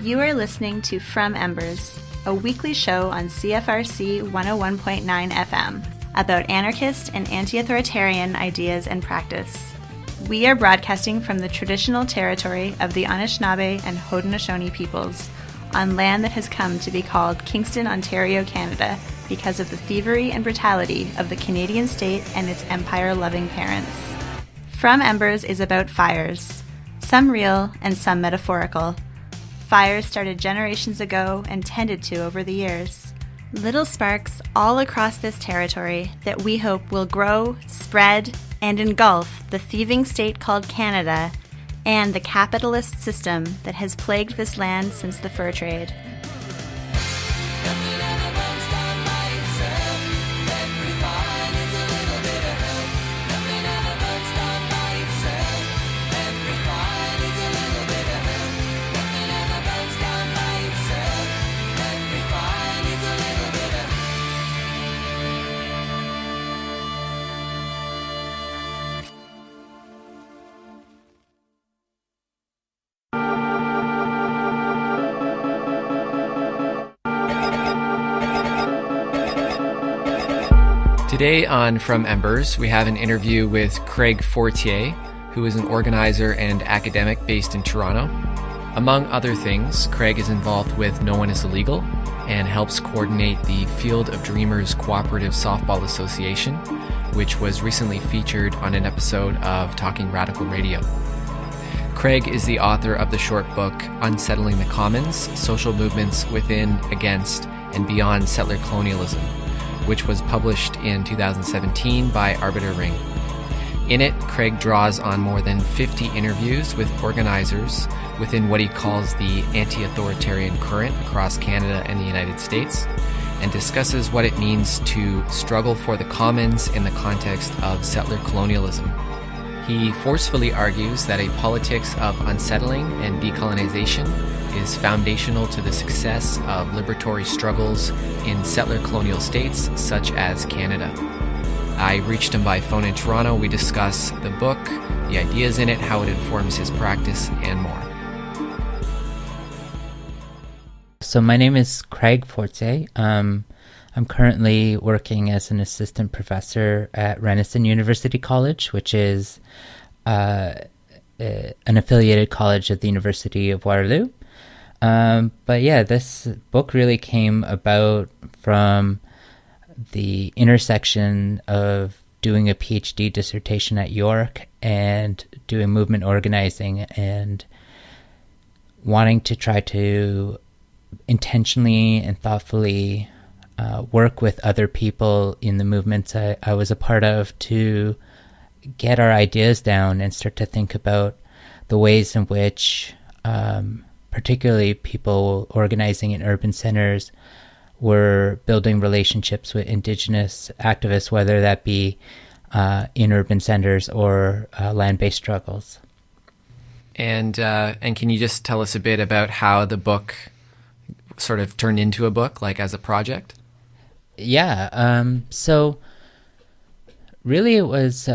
You are listening to From Embers, a weekly show on CFRC 101.9 FM about anarchist and anti-authoritarian ideas and practice. We are broadcasting from the traditional territory of the Anishinaabe and Haudenosaunee peoples on land that has come to be called Kingston, Ontario, Canada, because of the thievery and brutality of the Canadian state and its empire-loving parents. From Embers is about fires, some real and some metaphorical. Fires started generations ago and tended to over the years. Little sparks all across this territory that we hope will grow, spread, and engulf the thieving state called Canada and the capitalist system that has plagued this land since the fur trade. Today on From Embers, we have an interview with Craig Fortier, who is an organizer and academic based in Toronto. Among other things, Craig is involved with No One is Illegal and helps coordinate the Field of Dreamers Cooperative Softball Association, which was recently featured on an episode of Talking Radical Radio. Craig is the author of the short book Unsettling the Commons, Social Movements Within, Against, and Beyond Settler Colonialism, which was published in 2017 by Arbeiter Ring. In it, Craig draws on more than 50 interviews with organizers within what he calls the Anti-Authoritarian Current across Canada and the United States, and discusses what it means to struggle for the commons in the context of settler colonialism. He forcefully argues that a politics of unsettling and decolonization is foundational to the success of liberatory struggles in settler colonial states such as Canada. I reached him by phone in Toronto. We discuss the book, the ideas in it, how it informs his practice, and more. So my name is Craig Fortier. I'm currently working as an assistant professor at Renison University College, which is an affiliated college of the University of Waterloo. But yeah, this book really came about from the intersection of doing a PhD dissertation at York and doing movement organizing and wanting to try to intentionally and thoughtfully work with other people in the movements I was a part of to get our ideas down and start to think about the ways in which particularly people organizing in urban centers were building relationships with Indigenous activists, whether that be in urban centers or land-based struggles. And can you just tell us a bit about how the book sort of turned into a book, like as a project? Yeah. So really it was,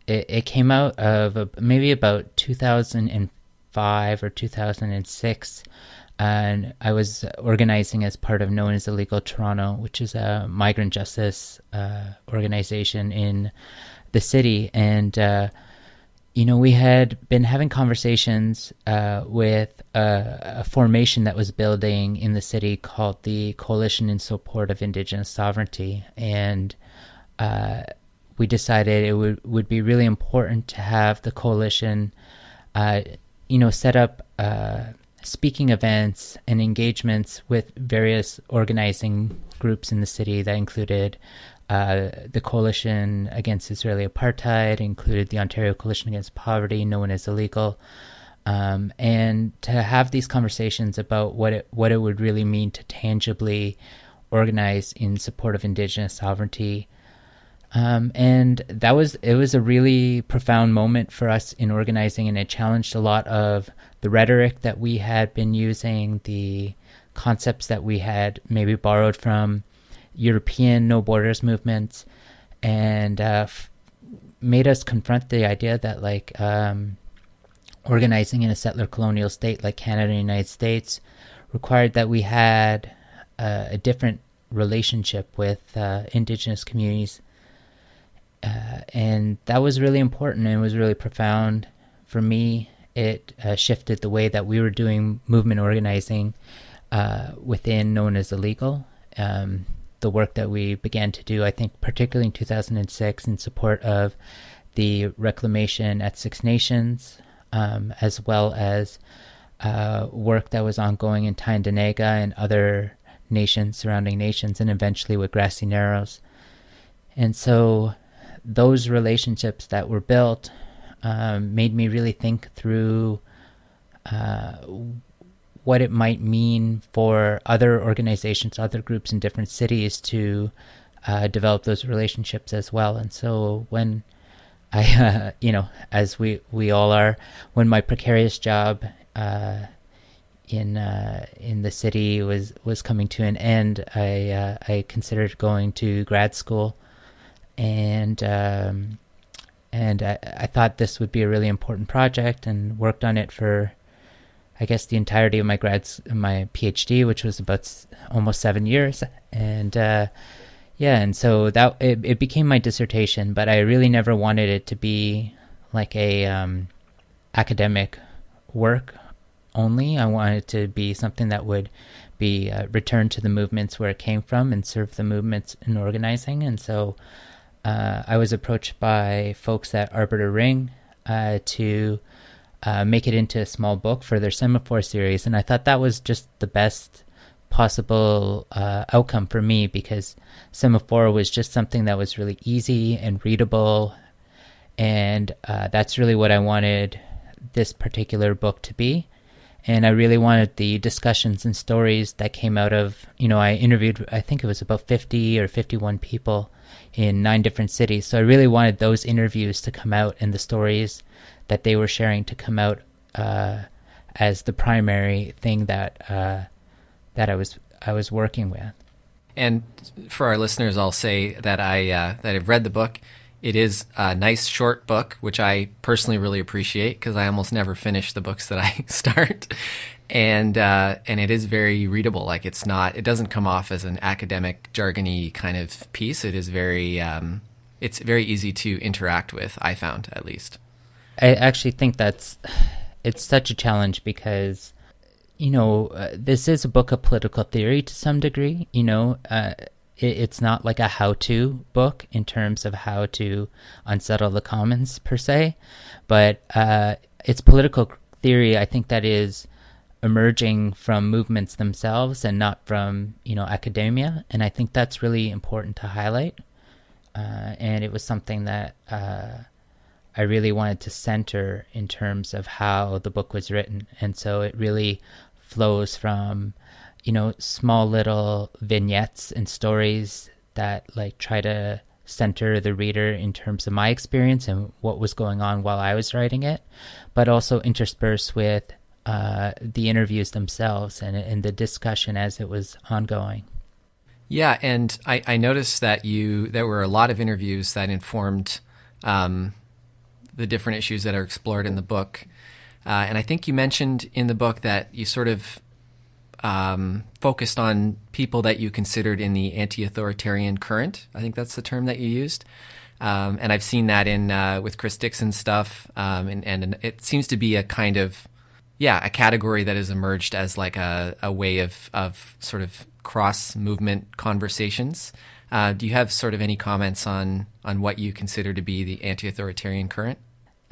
it came out of maybe about 2005 or 2006, and I was organizing as part of No One is Illegal Toronto, which is a migrant justice organization in the city. And we had been having conversations with a formation that was building in the city called the Coalition in Support of Indigenous Sovereignty. And we decided it would be really important to have the coalition, set up speaking events and engagements with various organizing groups in the city that included the Coalition Against Israeli Apartheid, included the Ontario Coalition Against Poverty, No One is Illegal, and to have these conversations about what it would really mean to tangibly organize in support of Indigenous sovereignty. And it was a really profound moment for us in organizing, and it challenged a lot of the rhetoric that we had been using, the concepts that we had maybe borrowed from European no borders movements, and made us confront the idea that organizing in a settler colonial state like Canada and the United States required that we had a different relationship with Indigenous communities. And that was really important and was really profound for me. It shifted the way that we were doing movement organizing within known as illegal. The work that we began to do, I think, particularly in 2006, in support of the reclamation at Six Nations, as well as work that was ongoing in Tyendinaga and other nations, surrounding nations, and eventually with Grassy Narrows. And so those relationships that were built made me really think through what it might mean for other organizations, other groups in different cities to develop those relationships as well. And so when I, as we all are, when my precarious job in the city was coming to an end, I considered going to grad school, and I thought this would be a really important project, and worked on it for, I guess, the entirety of my PhD, which was about almost 7 years. And and so that it became my dissertation, but I really never wanted it to be like a academic work only. I wanted it to be something that would be returned to the movements where it came from and serve the movements in organizing. And so I was approached by folks at Arbeiter Ring to make it into a small book for their Semaphore series. And I thought that was just the best possible outcome for me, because Semaphore was just something that was really easy and readable. And that's really what I wanted this particular book to be. And I really wanted the discussions and stories that came out of, I interviewed, I think it was about 50 or 51 people in 9 different cities. So I really wanted those interviews to come out, and the stories that they were sharing to come out as the primary thing that I was working with. And for our listeners, I'll say that that I've read the book. It is a nice short book, which I personally really appreciate, because I almost never finish the books that I start. And it is very readable. Like, it doesn't come off as an academic, jargony kind of piece. It is it's very easy to interact with, I found, at least. I actually think it's such a challenge, because, this is a book of political theory to some degree. It's not like a how-to book in terms of how to unsettle the commons per se, but it's political theory, I think, that is emerging from movements themselves and not from, academia. And I think that's really important to highlight. And it was something that I really wanted to center in terms of how the book was written. And so it really flows from, small little vignettes and stories that try to center the reader in terms of my experience and what was going on while I was writing it, but also interspersed with the interviews themselves and the discussion as it was ongoing. Yeah, and I noticed that there were a lot of interviews that informed the different issues that are explored in the book. And I think you mentioned in the book that you sort of focused on people that you considered in the anti-authoritarian current. I think that's the term that you used. And I've seen that with Chris Dixon stuff. And it seems to be a kind of, a category that has emerged as like a way of sort of cross-movement conversations. Do you have sort of any comments on what you consider to be the anti-authoritarian current?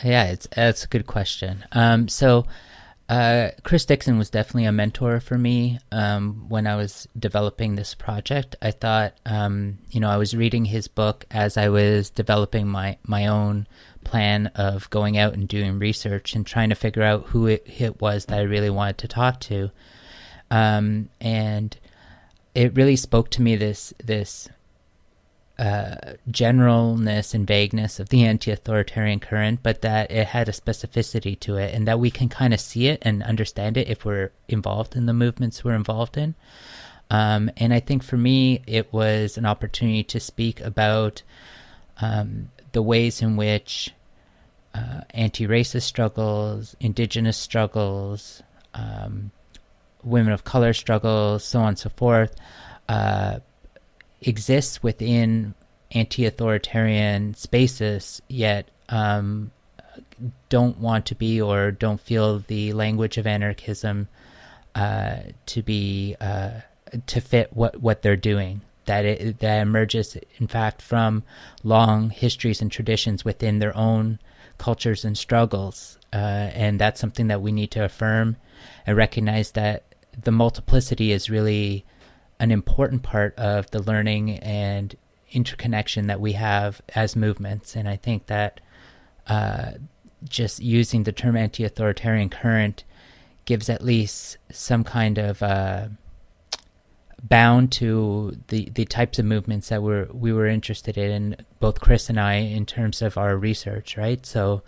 Yeah, it's a good question. So Chris Dixon was definitely a mentor for me when I was developing this project. I thought, I was reading his book as I was developing my own plan of going out and doing research and trying to figure out who it was that I really wanted to talk to. And it really spoke to me, this generalness and vagueness of the anti-authoritarian current, but that it had a specificity to it, and that we can kind of see it and understand it if we're involved in the movements we're involved in. And I think for me, it was an opportunity to speak about the ways in which anti-racist struggles, indigenous struggles, women of color struggles, so on and so forth, exists within anti-authoritarian spaces, yet don't want to be or don't feel the language of anarchism to be to fit what they're doing. That emerges, in fact, from long histories and traditions within their own cultures and struggles, and that's something that we need to affirm and recognize that the multiplicity is really an important part of the learning and interconnection that we have as movements. And I think that just using the term anti-authoritarian current gives at least some kind of bound to the types of movements that we were interested in, both Chris and I, in terms of our research, right? So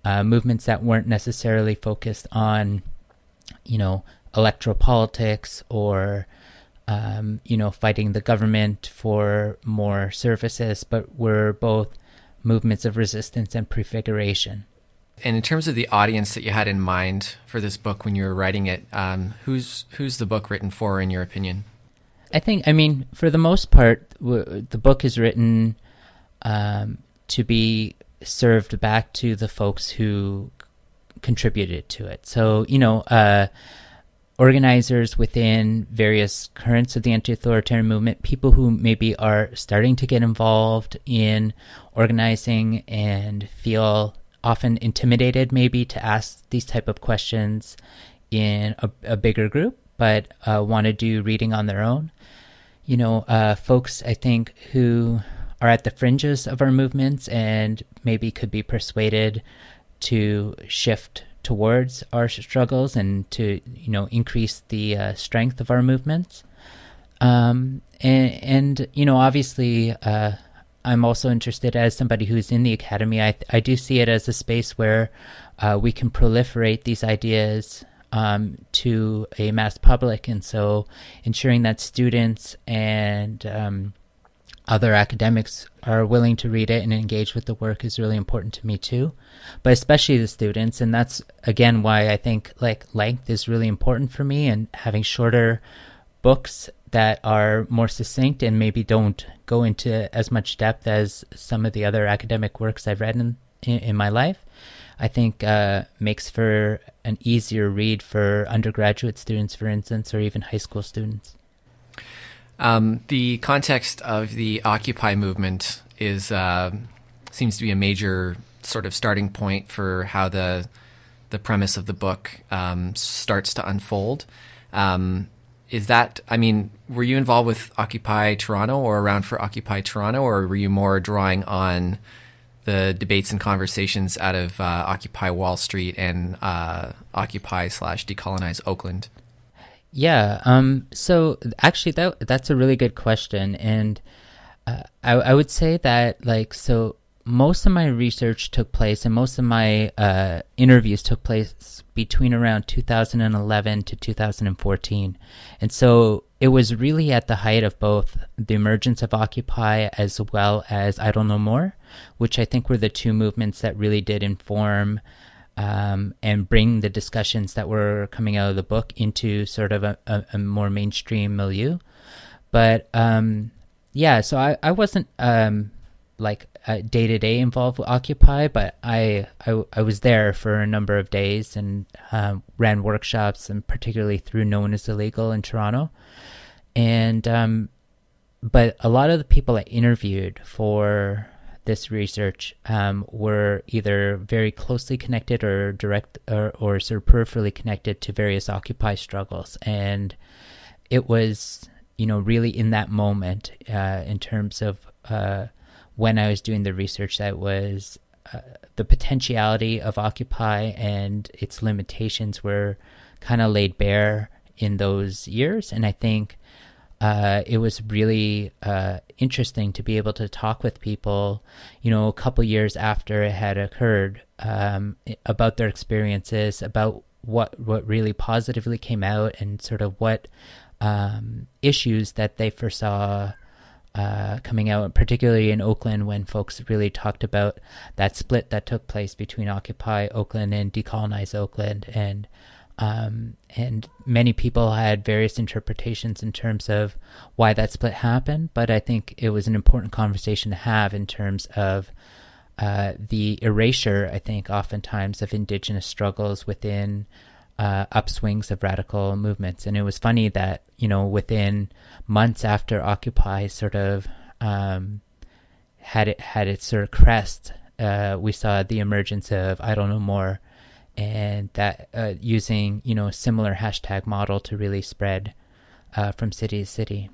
movements that weren't necessarily focused on, electoral politics or, fighting the government for more services, but were both movements of resistance and prefiguration. And in terms of the audience that you had in mind for this book when you were writing it, who's the book written for, in your opinion? I mean, for the most part, the book is written to be served back to the folks who contributed to it. So, organizers within various currents of the anti-authoritarian movement, people who maybe are starting to get involved in organizing and feel often intimidated maybe to ask these type of questions in a bigger group, but want to do reading on their own. Folks, I think, who are at the fringes of our movements and maybe could be persuaded to shift towards our struggles and to, increase the strength of our movements. And obviously, I'm also interested, as somebody who's in the academy, I do see it as a space where we can proliferate these ideas to a mass public. And so ensuring that students and other academics are willing to read it and engage with the work is really important to me too, but especially the students. And that's, again, why I think length is really important for me, and having shorter books that are more succinct and maybe don't go into as much depth as some of the other academic works I've read in my life, I think makes for an easier read for undergraduate students, for instance, or even high school students. The context of the Occupy movement seems to be a major sort of starting point for how the premise of the book starts to unfold. Were you involved with Occupy Toronto or around for Occupy Toronto, or were you more drawing on the debates and conversations out of Occupy Wall Street and Occupy/Decolonize Oakland? Yeah. So actually, that's a really good question, and I would say that most of my research took place and most of my interviews took place between around 2011 to 2014, and so it was really at the height of both the emergence of Occupy as well as Idle No More, which I think were the two movements that really did inform and bring the discussions that were coming out of the book into sort of a more mainstream milieu. But so I wasn't day-to-day involved with Occupy, but I was there for a number of days and ran workshops, and particularly through Known as Illegal in Toronto. And but a lot of the people I interviewed for this research were either very closely connected or direct or sort of peripherally connected to various Occupy struggles. And it was, really in that moment, in terms of when I was doing the research, that was the potentiality of Occupy and its limitations were kind of laid bare in those years. And I think it was really interesting to be able to talk with people, a couple years after it had occurred, about their experiences, about what really positively came out, and sort of what issues that they foresaw coming out, particularly in Oakland, when folks really talked about that split that took place between Occupy Oakland and Decolonize Oakland, and many people had various interpretations in terms of why that split happened. But I think it was an important conversation to have in terms of the erasure, I think, oftentimes of Indigenous struggles within upswings of radical movements. And it was funny that, within months after Occupy sort of had its sort of crest, we saw the emergence of I Don't Know More, and that using, a similar hashtag model to really spread from city to city.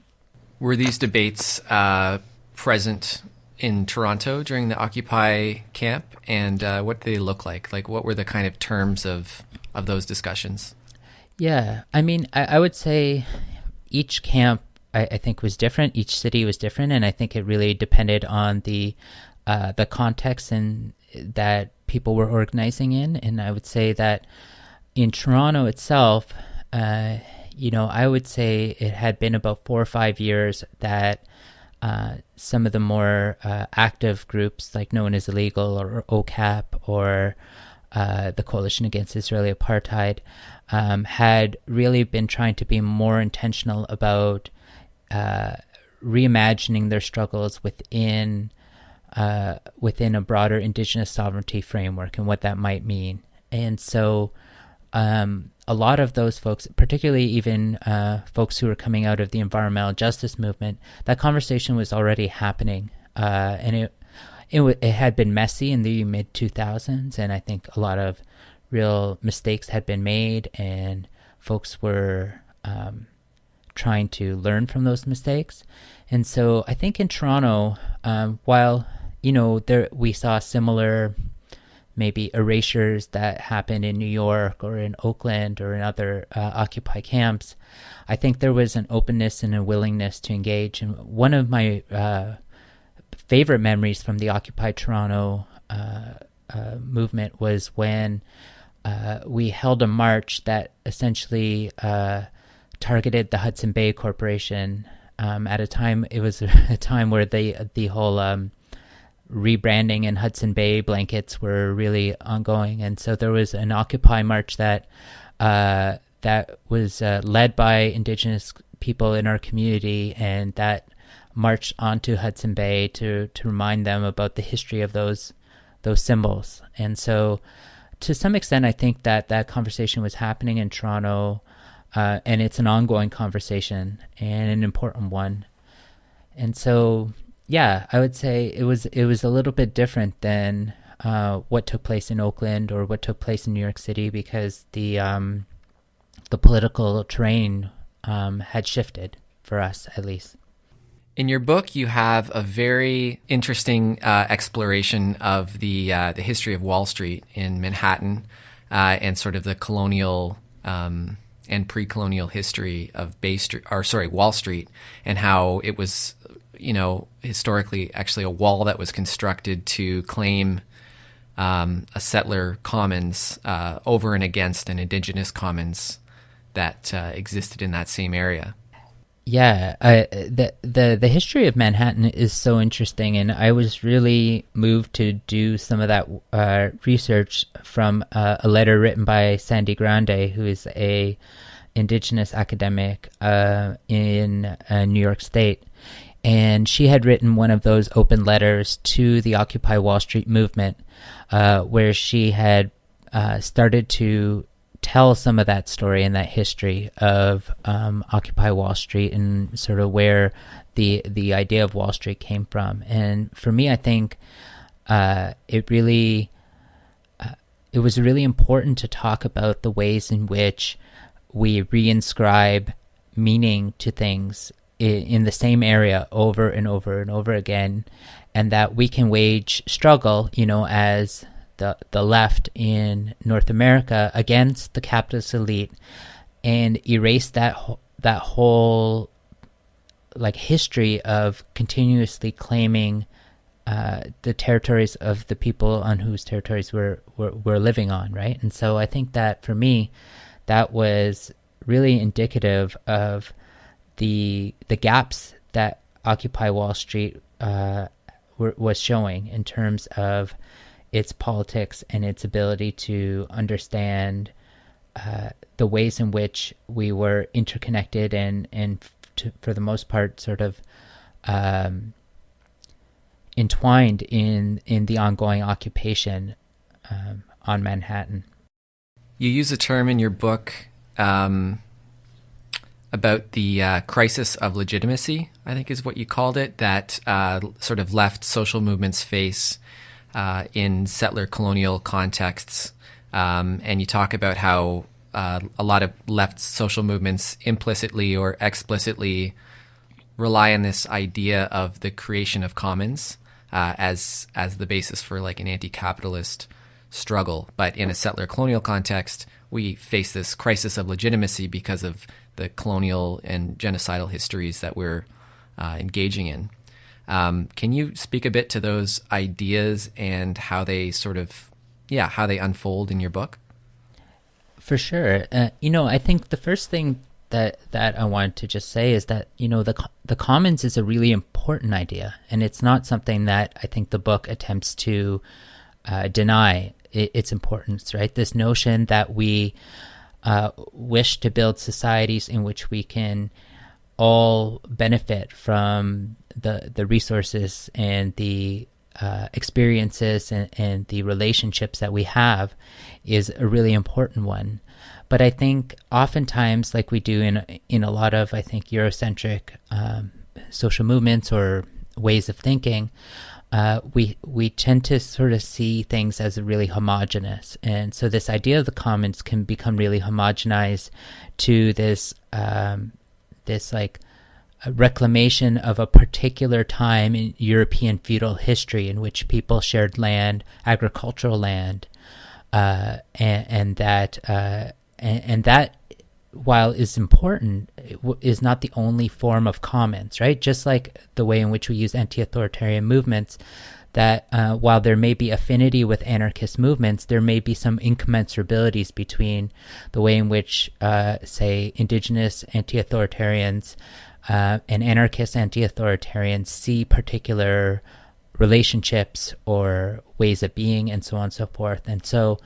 Were these debates present in Toronto during the Occupy camp, and what did they look like? Like, what were the kind of terms of those discussions? Yeah, I mean, I would say each camp, I think, was different. Each city was different, and I think it really depended on the context and that people were organizing in. And I would say that in Toronto itself, I would say it had been about 4 or 5 years that some of the more active groups, like Known as Illegal or OCAP or the Coalition Against Israeli Apartheid, had really been trying to be more intentional about reimagining their struggles within a broader Indigenous sovereignty framework and what that might mean. And so a lot of those folks, particularly even folks who were coming out of the environmental justice movement, that conversation was already happening. And it had been messy in the mid-2000s, and I think a lot of real mistakes had been made, and folks were trying to learn from those mistakes. And so I think in Toronto, while we saw similar maybe erasures that happened in New York or in Oakland or in other Occupy camps, I think there was an openness and a willingness to engage. And one of my favorite memories from the Occupy Toronto movement was when we held a march that essentially targeted the Hudson Bay Corporation at a time. It was a time where the whole rebranding and Hudson Bay blankets were really ongoing, and so there was an Occupy march that was led by Indigenous people in our community, and that marched onto Hudson Bay to remind them about the history of those symbols. And so to some extent, I think that conversation was happening in Toronto, and it's an ongoing conversation and an important one. And so, yeah, I would say it was a little bit different than what took place in Oakland or what took place in New York City, because the political terrain had shifted, for us at least. In your book, you have a very interesting exploration of the history of Wall Street in Manhattan, and sort of the colonial and pre-colonial history of Wall Street, and how it was, historically actually a wall that was constructed to claim a settler commons over and against an indigenous commons that existed in that same area. Yeah, the history of Manhattan is so interesting, and I was really moved to do some of that research from a letter written by Sandy Grande, who is a Indigenous academic in New York State. And she had written one of those open letters to the Occupy Wall Street movement, where she had started to tell some of that story and that history of Occupy Wall Street and sort of where the idea of Wall Street came from. And for me, I think it was really important to talk about the ways in which we reinscribe meaning to things in the same area over and over and over again, and that we can wage struggle, as the left in North America against the capitalist elite, and erase that whole history of continuously claiming the territories of the people on whose territories we're living on, right? And so I think that for me, that was really indicative of the gaps that Occupy Wall Street was showing in terms of its politics and its ability to understand the ways in which we were interconnected and for the most part, sort of entwined in the ongoing occupation on Manhattan. You use a term in your book about the crisis of legitimacy, I think is what you called it, that sort of left social movements face in settler colonial contexts. And you talk about how a lot of left social movements implicitly or explicitly rely on this idea of the creation of commons as the basis for like an anti-capitalist struggle. But in a settler colonial context, we face this crisis of legitimacy because of the colonial and genocidal histories that we're engaging in. Can you speak a bit to those ideas and how they sort of, how they unfold in your book? For sure. I think the first thing that I wanted to just say is that, the commons is a really important idea, and it's not something that I think the book attempts to deny its importance, right? This notion that we wish to build societies in which we can all benefit from the resources and the experiences and the relationships that we have is a really important one. But I think oftentimes, like we do in a lot of, I think, Eurocentric social movements or ways of thinking, we tend to sort of see things as really homogenous. And so this idea of the commons can become really homogenized to this like a reclamation of a particular time in European feudal history in which people shared land, agricultural land, and that, while is important, is not the only form of commons, right? Just like the way in which we use anti-authoritarian movements, that while there may be affinity with anarchist movements, there may be some incommensurabilities between the way in which, say, indigenous anti-authoritarians and anarchist anti-authoritarians see particular relationships or ways of being, and so on and so forth. And so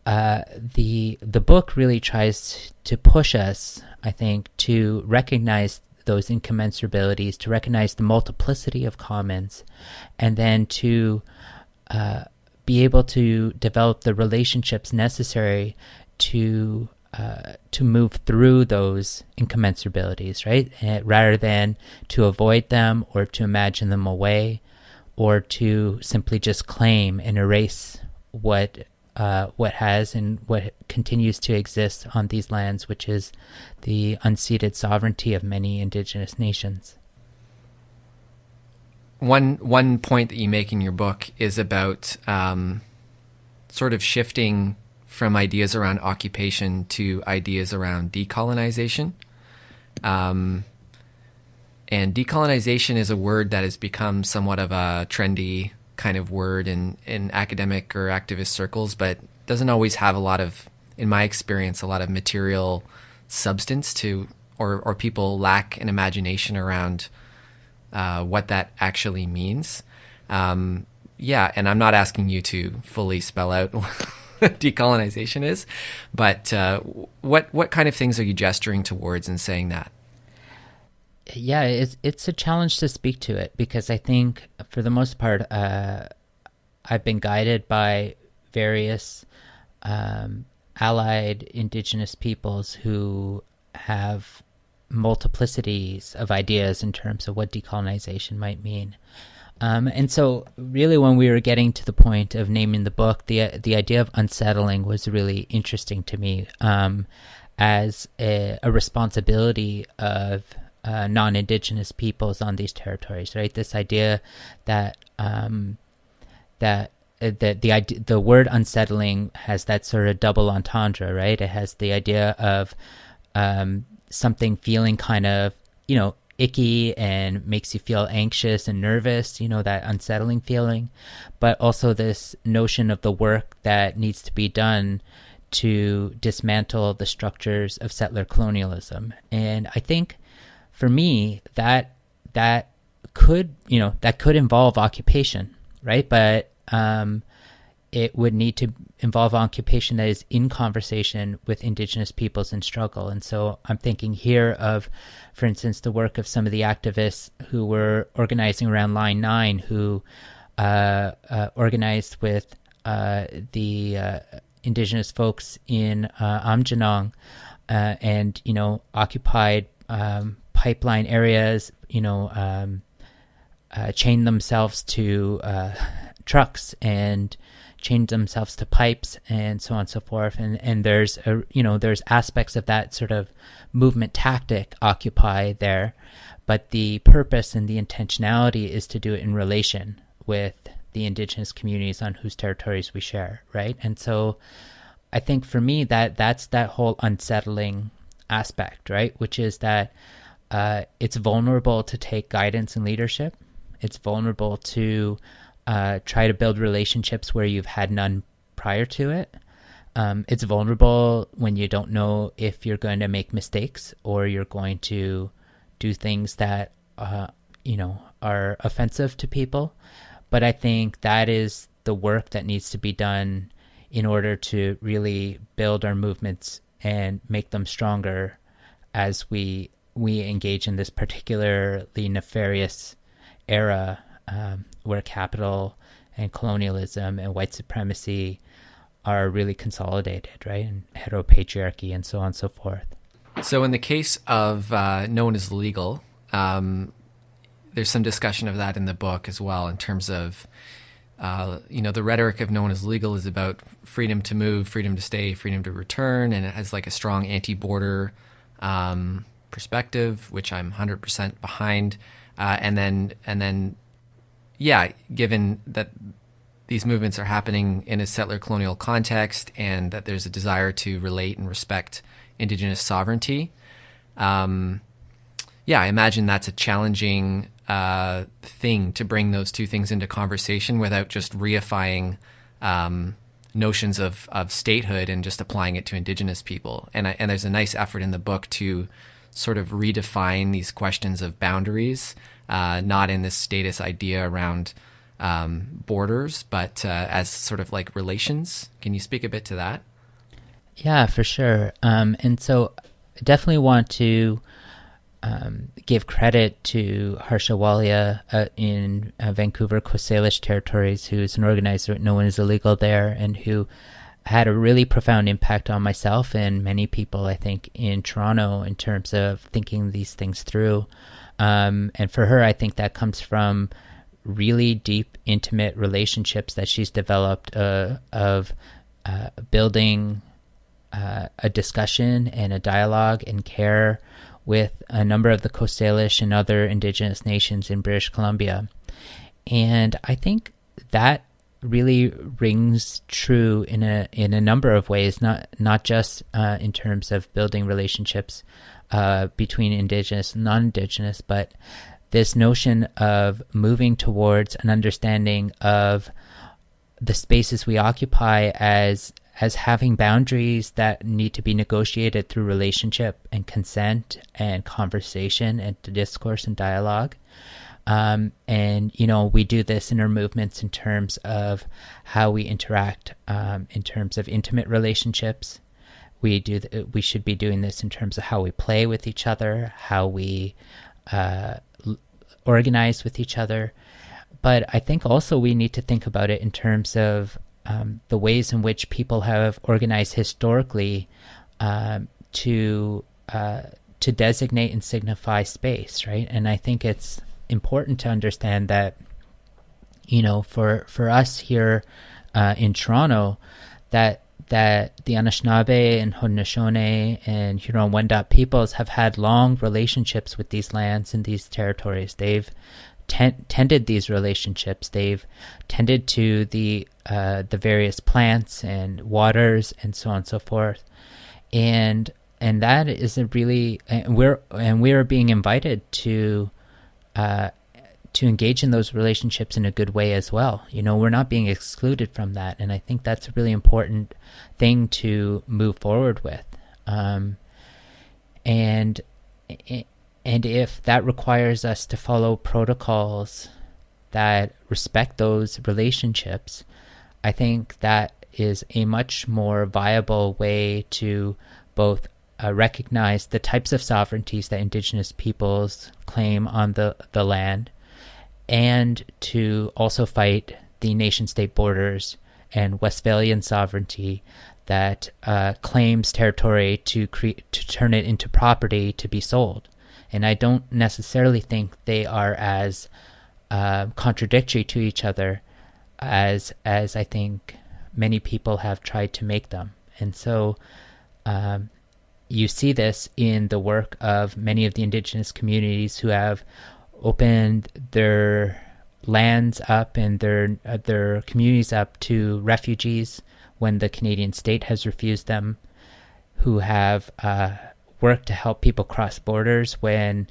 the book really tries to push us, I think, to recognize those incommensurabilities, to recognize the multiplicity of commons, and then to be able to develop the relationships necessary to move through those incommensurabilities, right? Rather than to avoid them or to imagine them away, or to simply just claim and erase what has and what continues to exist on these lands, which is the unceded sovereignty of many indigenous nations. One point that you make in your book is about sort of shifting from ideas around occupation to ideas around decolonization. And decolonization is a word that has become somewhat of a trendy kind of word in academic or activist circles, but doesn't always have a lot of, in my experience, a lot of material substance to, or people lack an imagination around what that actually means. And I'm not asking you to fully spell out what decolonization is, but what kind of things are you gesturing towards in saying that? Yeah, it's a challenge to speak to it, because I think for the most part, I've been guided by various allied indigenous peoples who have multiplicities of ideas in terms of what decolonization might mean. And so really when we were getting to the point of naming the book, the idea of unsettling was really interesting to me as a responsibility of non-indigenous peoples on these territories, right? This idea that the word unsettling has that sort of double entendre, right? It has the idea of something feeling kind of, icky and makes you feel anxious and nervous, that unsettling feeling, but also this notion of the work that needs to be done to dismantle the structures of settler colonialism. And I think for me, that could involve occupation, right? But it would need to involve occupation that is in conversation with Indigenous peoples in struggle. And so I'm thinking here of, for instance, the work of some of the activists who were organizing around Line 9, who organized with the Indigenous folks in Amjanong and, occupied pipeline areas, chained themselves to trucks and chained themselves to pipes and so on and so forth. And there's there's aspects of that sort of movement tactic occupy there, but the purpose and the intentionality is to do it in relation with the Indigenous communities on whose territories we share, right? And so I think for me that's that whole unsettling aspect, right? Which is that it's vulnerable to take guidance and leadership. It's vulnerable to try to build relationships where you've had none prior to it. It's vulnerable when you don't know if you're going to make mistakes or you're going to do things that are offensive to people. But I think that is the work that needs to be done in order to really build our movements and make them stronger as we engage in this particularly nefarious era where capital and colonialism and white supremacy are really consolidated, right? And heteropatriarchy and so on and so forth. So in the case of known as legal, there's some discussion of that in the book as well, in terms of, the rhetoric of known as legal is about freedom to move, freedom to stay, freedom to return, and it has like a strong anti-border perspective, which I'm 100% behind. And then, given that these movements are happening in a settler colonial context and that there's a desire to relate and respect Indigenous sovereignty, I imagine that's a challenging thing to bring those two things into conversation without just reifying notions of statehood and just applying it to Indigenous people. And there's a nice effort in the book to sort of redefine these questions of boundaries, not in this status idea around borders, but as sort of like relations. Can you speak a bit to that? Yeah, for sure. And so I definitely want to give credit to Harsha Walia in Vancouver, Coast Salish territories, who's an organizer known as Illegal there, and who had a really profound impact on myself and many people, I think, in Toronto in terms of thinking these things through. And for her, I think that comes from really deep, intimate relationships that she's developed of building a discussion and a dialogue and care with a number of the Coast Salish and other Indigenous nations in British Columbia. And I think that really rings true in a number of ways, not just in terms of building relationships between Indigenous and non-Indigenous, but this notion of moving towards an understanding of the spaces we occupy as having boundaries that need to be negotiated through relationship and consent and conversation and discourse and dialogue. And, we do this in our movements in terms of how we interact in terms of intimate relationships. We should be doing this in terms of how we play with each other, how we organize with each other. But I think also we need to think about it in terms of the ways in which people have organized historically to designate and signify space, right? And I think it's important to understand that, for us here in Toronto, that the Anishinaabe and Haudenosaunee and Huron-Wendat peoples have had long relationships with these lands and these territories. They've tended these relationships. They've tended to the various plants and waters and so on and so forth, and that is a really we're being invited to engage in those relationships in a good way as well. We're not being excluded from that, and I think that's a really important thing to move forward with. And And if that requires us to follow protocols that respect those relationships, I think that is a much more viable way to both recognize the types of sovereignties that Indigenous peoples claim on the land, and to also fight the nation-state borders and Westphalian sovereignty that claims territory to turn it into property to be sold. And I don't necessarily think they are as contradictory to each other as I think many people have tried to make them. And so you see this in the work of many of the Indigenous communities who have opened their lands up and their communities up to refugees when the Canadian state has refused them, who have worked to help people cross borders when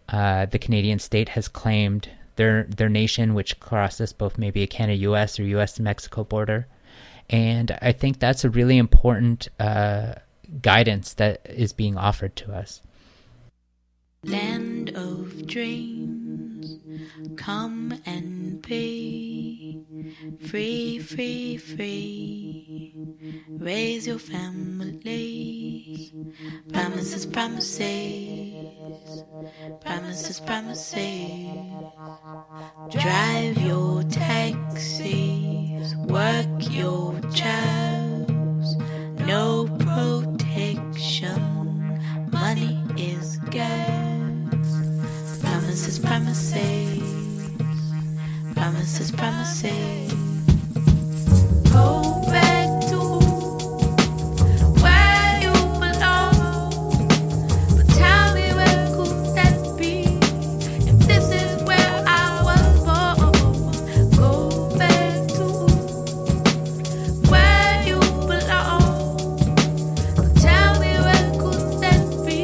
the Canadian state has claimed their nation, which crosses both maybe a Canada-US or US-Mexico border. And I think that's a really important guidance that is being offered to us. Land of dreams, come and be free, free, free. Raise your families. Promises, promises, promises, promises. Drive your taxis, work your jobs. No protection, money is gas. Promises, promises, promises, promises. Go back to where you belong. But tell me, where could that be? If this is where I was born. Go back to where you belong. But tell me, where could that be?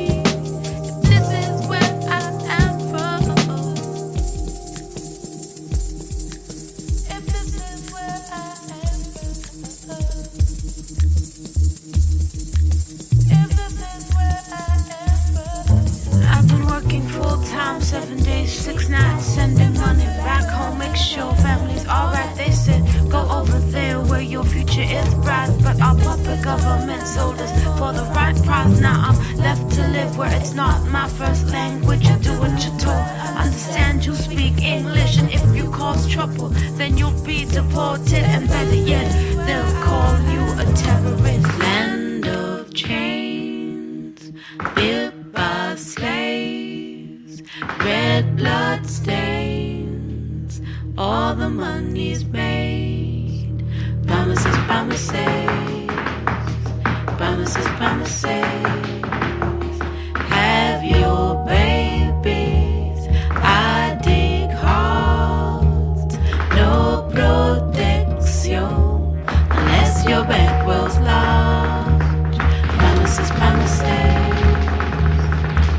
If this is where I am from. If this is where I am from. If this is where I am from. I've been working full time, 7 days, 6 nights, sending money back home, make sure family's alright. They said, go over there where your future is bright. But our puppet government sold us for the right price. Now I'm left to live where it's not my first language. You do what you're told, understand you speak English. And if you cause trouble, then you'll be deported. And better yet, they'll call you a terrorist. Land of chains, built by slaves, red blood stains, all the money's made. Promises, promises, promises, promises. Have your babies, I dig hard. No protection unless your bankroll's large. Promises, promises,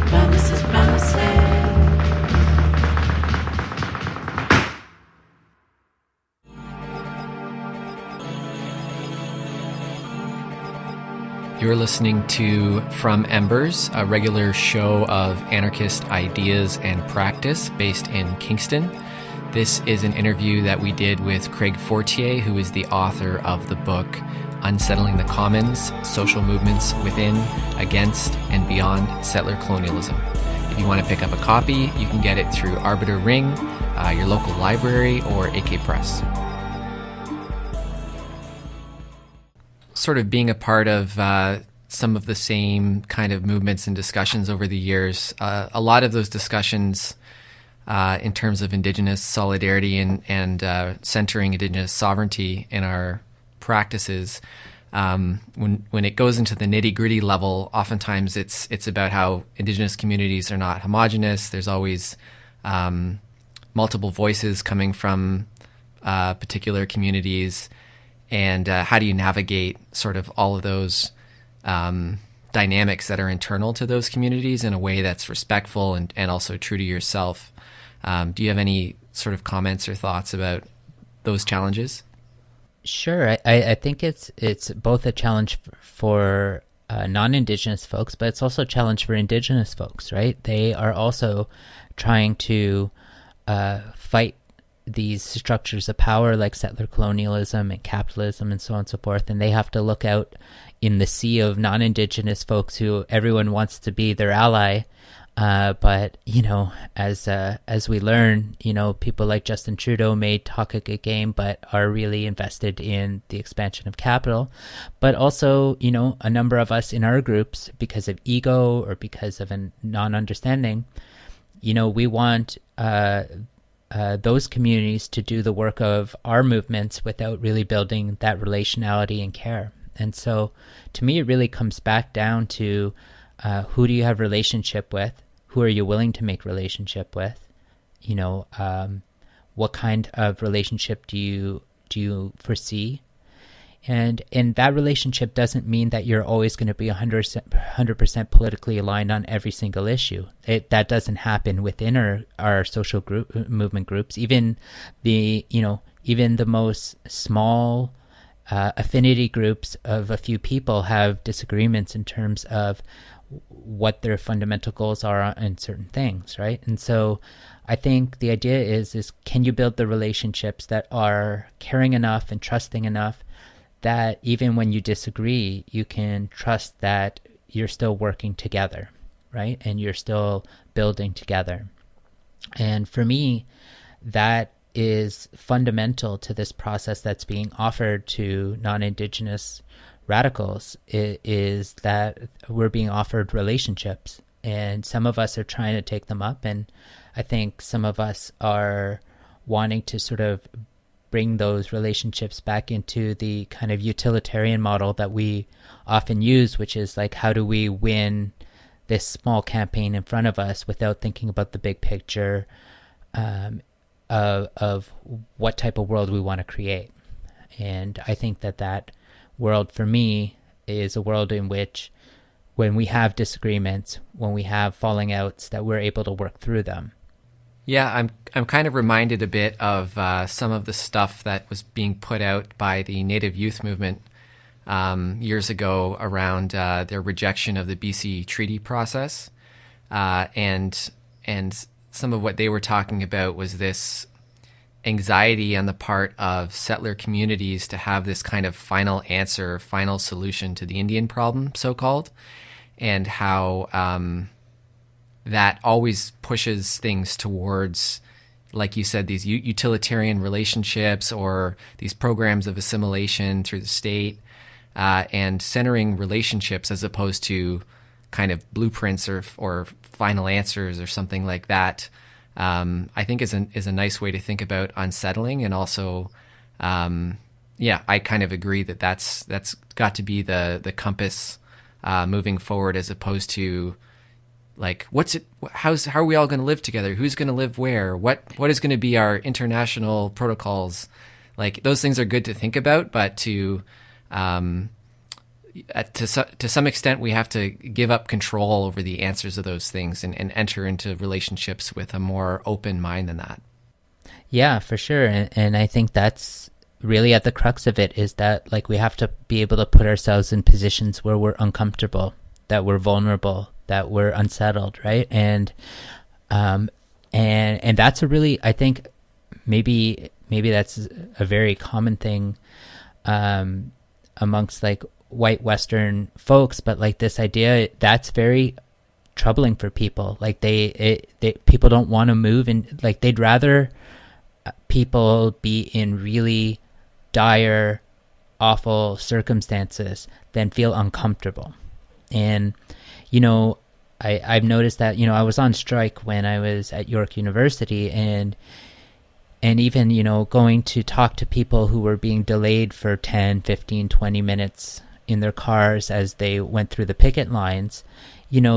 promises, promises. You're listening to From Embers, a regular show of anarchist ideas and practice based in Kingston. This is an interview that we did with Craig Fortier, who is the author of the book Unsettling the Commons, Social Movements Within, Against, and Beyond Settler Colonialism. If you want to pick up a copy, you can get it through Arbeiter Ring, your local library, or AK Press. Sort of being a part of some of the same kind of movements and discussions over the years. A lot of those discussions in terms of Indigenous solidarity and centering Indigenous sovereignty in our practices, when it goes into the nitty-gritty level, oftentimes it's about how Indigenous communities are not homogenous. There's always multiple voices coming from particular communities. And how do you navigate sort of all of those dynamics that are internal to those communities in a way that's respectful and also true to yourself? Do you have any sort of comments or thoughts about those challenges? Sure. I think it's both a challenge for non-Indigenous folks, but it's also a challenge for Indigenous folks, right? They are also trying to fight these structures of power like settler colonialism and capitalism and so on and so forth, and they have to look out in the sea of non-Indigenous folks who everyone wants to be their ally. But, as we learn, people like Justin Trudeau may talk a good game, but are really invested in the expansion of capital. But also, a number of us in our groups, because of ego or because of a non-understanding, we want those communities to do the work of our movements without really building that relationality and care. And so, to me, it really comes back down to who do you have relationship with? Who are you willing to make relationship with? What kind of relationship do you foresee? And that relationship doesn't mean that you're always going to be 100% politically aligned on every single issue. That doesn't happen within our social movement groups. Even the most small affinity groups of a few people have disagreements in terms of what their fundamental goals are in certain things, right? And so I think the idea is can you build the relationships that are caring enough and trusting enough that even when you disagree, you can trust that you're still working together, right? And you're still building together. And for me, that is fundamental to this process that's being offered to non-Indigenous radicals, is that we're being offered relationships, and some of us are trying to take them up, and I think some of us are wanting to sort of bring those relationships back into the kind of utilitarian model that we often use, which is like, how do we win this small campaign in front of us without thinking about the big picture of what type of world we want to create. And I think that world for me is a world in which when we have disagreements, when we have falling outs, that we're able to work through them. Yeah, I'm kind of reminded a bit of some of the stuff that was being put out by the Native Youth Movement years ago around their rejection of the BC Treaty process, and some of what they were talking about was this anxiety on the part of settler communities to have this kind of final answer, final solution to the Indian problem, so-called, and how that always pushes things towards, like you said, these utilitarian relationships or these programs of assimilation through the state, and centering relationships as opposed to kind of blueprints or final answers or something like that. I think is a nice way to think about unsettling, and also, I kind of agree that's got to be the compass moving forward, as opposed to like, how are we all going to live together? Who's going to live where? What is going to be our international protocols? Like, those things are good to think about, but to some extent, we have to give up control over the answers of those things and enter into relationships with a more open mind than that. Yeah, for sure. And I think that's really at the crux of it, is that like we have to be able to put ourselves in positions where we're uncomfortable, that we're vulnerable, that we're unsettled, right? And that's a really, I think maybe that's a very common thing amongst like white Western folks, but like this idea that's very troubling for people. Like people don't want to move, and like they'd rather people be in really dire, awful circumstances than feel uncomfortable. And I've noticed that I was on strike when I was at York University, and even going to talk to people who were being delayed for 10, 15, 20 minutes in their cars as they went through the picket lines,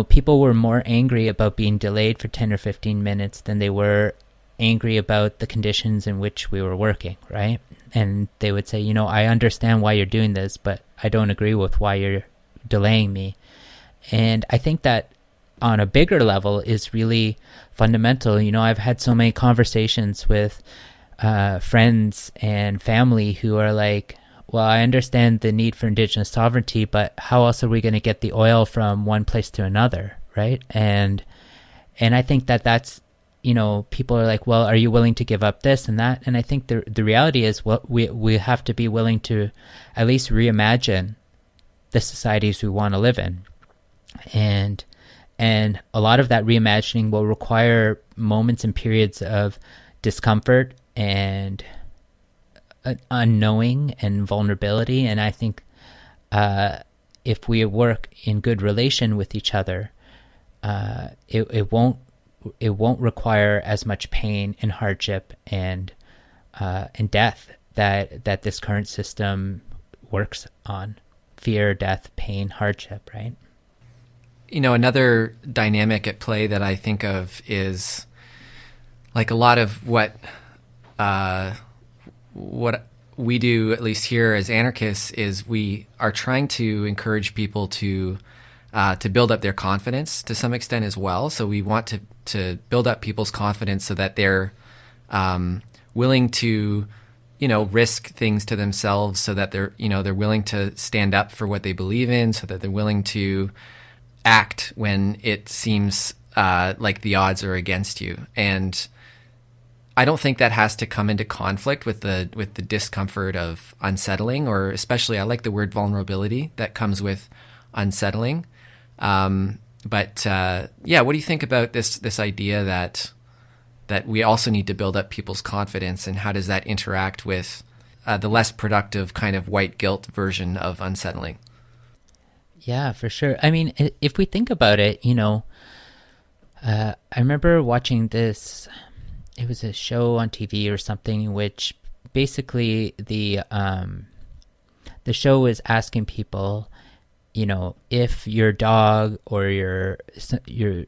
people were more angry about being delayed for 10 or 15 minutes than they were angry about the conditions in which we were working, right? And they would say, I understand why you're doing this, but I don't agree with why you're delaying me. And I think that on a bigger level is really fundamental. I've had so many conversations with friends and family who are like, well, I understand the need for indigenous sovereignty, but how else are we going to get the oil from one place to another, right? And I think that's, people are like, well, are you willing to give up this and that? And I think the reality is, well, we have to be willing to at least reimagine the societies we want to live in. And a lot of that reimagining will require moments and periods of discomfort and unknowing and vulnerability. And I think if we work in good relation with each other, it won't require as much pain and hardship and death that this current system works on. Fear, death, pain, hardship, right? Another dynamic at play that I think of is like a lot of what we do, at least here as anarchists, is we are trying to encourage people to build up their confidence to some extent as well. So we want to build up people's confidence so that they're willing to, risk things to themselves, so that they're willing to stand up for what they believe in, so that they're willing to act when it seems like the odds are against you. And I don't think that has to come into conflict with the discomfort of unsettling, or especially, I like the word vulnerability that comes with unsettling. But what do you think about this idea that we also need to build up people's confidence, and how does that interact with the less productive kind of white guilt version of unsettling? Yeah, for sure. I mean, if we think about it, I remember watching this. It was a show on TV or something in which basically the show was asking people, if your dog or your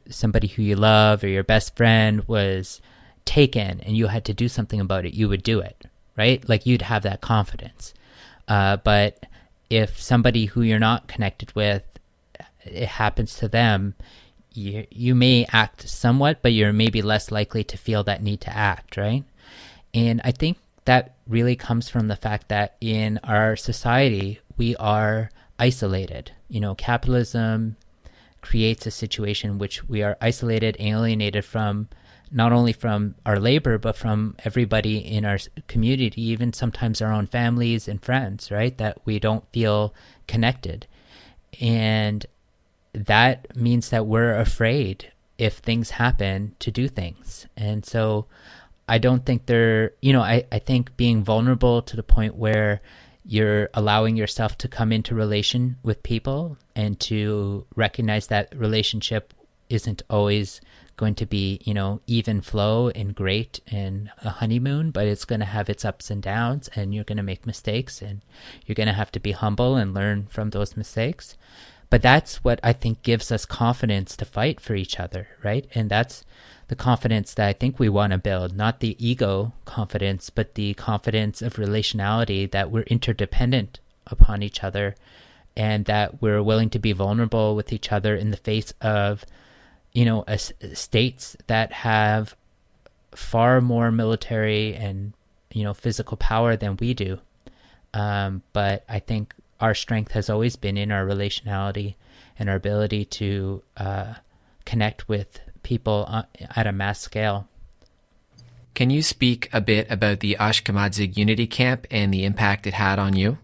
somebody who you love or your best friend was taken and you had to do something about it, you would do it, right? Like, you'd have that confidence. But if somebody who you're not connected with, it happens to them, you may act somewhat, but you're maybe less likely to feel that need to act, right? And I think that really comes from the fact that in our society, we are isolated. Capitalism creates a situation which we are isolated, alienated from, not only from our labor, but from everybody in our community, even sometimes our own families and friends, right? That we don't feel connected. And that means that we're afraid, if things happen, to do things. And so I don't think I think being vulnerable to the point where you're allowing yourself to come into relation with people and to recognize that relationship isn't always going to be, even flow and great and a honeymoon, but it's going to have its ups and downs, and you're going to make mistakes, and you're going to have to be humble and learn from those mistakes. But that's what I think gives us confidence to fight for each other, right? And that's the confidence that I think we want to build, not the ego confidence, but the confidence of relationality, that we're interdependent upon each other, and that we're willing to be vulnerable with each other in the face of, states that have far more military and, physical power than we do. But I think our strength has always been in our relationality and our ability to connect with people at a mass scale. Can you speak a bit about the Ashkenazi Unity Camp and the impact it had on you?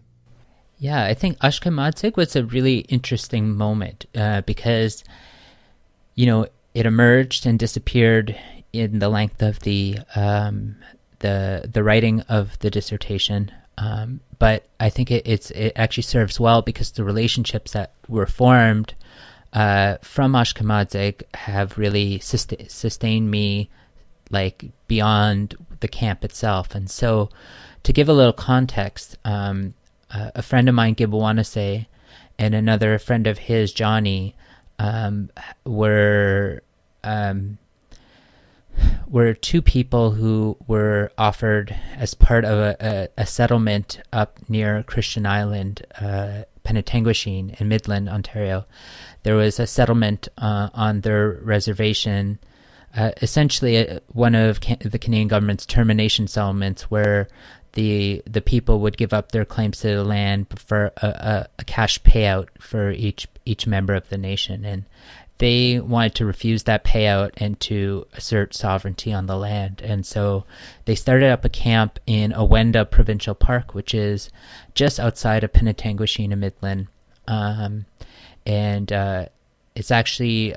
Yeah, I think Ashkenazi was a really interesting moment because, it emerged and disappeared in the length of the writing of the dissertation. But I think it actually serves well because the relationships that were formed from Ashkenazi have really sustained me, like, beyond the camp itself. And so, to give a little context, a friend of mine, Gibawanase, and another friend of his, Johnny, were two people who were offered as part of a settlement up near Christian Island, Penetanguishene in Midland, Ontario. There was a settlement on their reservation, essentially one of the Canadian government's termination settlements, where the people would give up their claims to the land for a cash payout for each member of the nation, and they wanted to refuse that payout and to assert sovereignty on the land. And so they started up a camp in Owenda Provincial Park, which is just outside of Penetanguishene, Midland. It's actually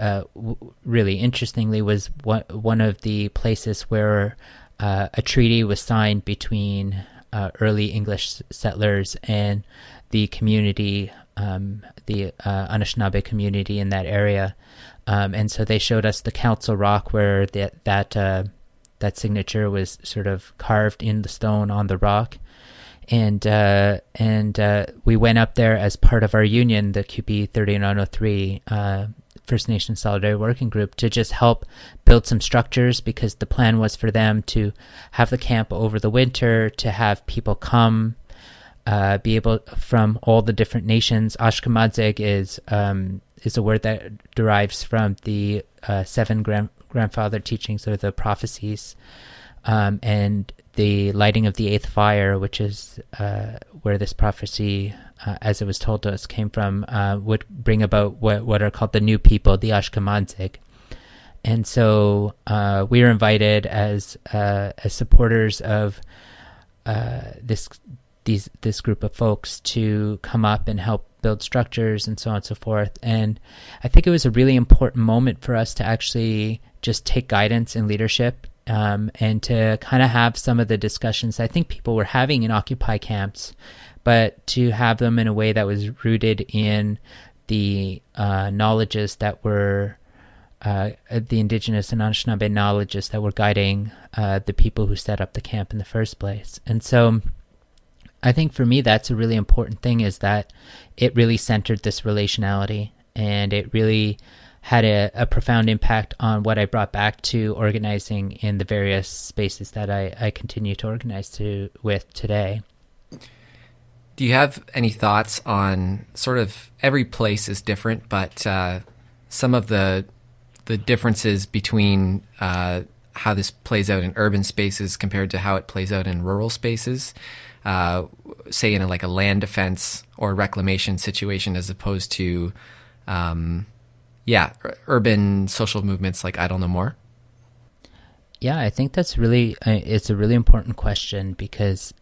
really interestingly was one of the places where a treaty was signed between early English settlers and the community, the Anishinaabe community in that area. And so they showed us the Council Rock where that signature was sort of carved in the stone on the rock. And we went up there as part of our union, the QP 3903 First Nation Solidarity Working Group, to just help build some structures, because the plan was for them to have the camp over the winter, to have people come, be able from all the different nations. Ashkenazi is a word that derives from the seven grandfather teachings, or the prophecies, and the lighting of the eighth fire, which is where this prophecy, as it was told to us, came from, would bring about what are called the new people, the Ashkenazi. And so we were invited as supporters of this group of folks to come up and help build structures and so on and so forth. And I think it was a really important moment for us to actually just take guidance and leadership, and to kind of have some of the discussions I think people were having in Occupy camps, but to have them in a way that was rooted in the knowledges that were the Indigenous and Anishinaabe knowledges that were guiding the people who set up the camp in the first place. And so I think for me that's a really important thing, is that it really centered this relationality, and it really had a profound impact on what I brought back to organizing in the various spaces that I continue to organize with today. Do you have any thoughts on sort of, every place is different, but some of the differences between how this plays out in urban spaces compared to how it plays out in rural spaces, say in a land defense or reclamation situation, as opposed to urban social movements like Idle No More? Yeah, I think that's it's a really important question, because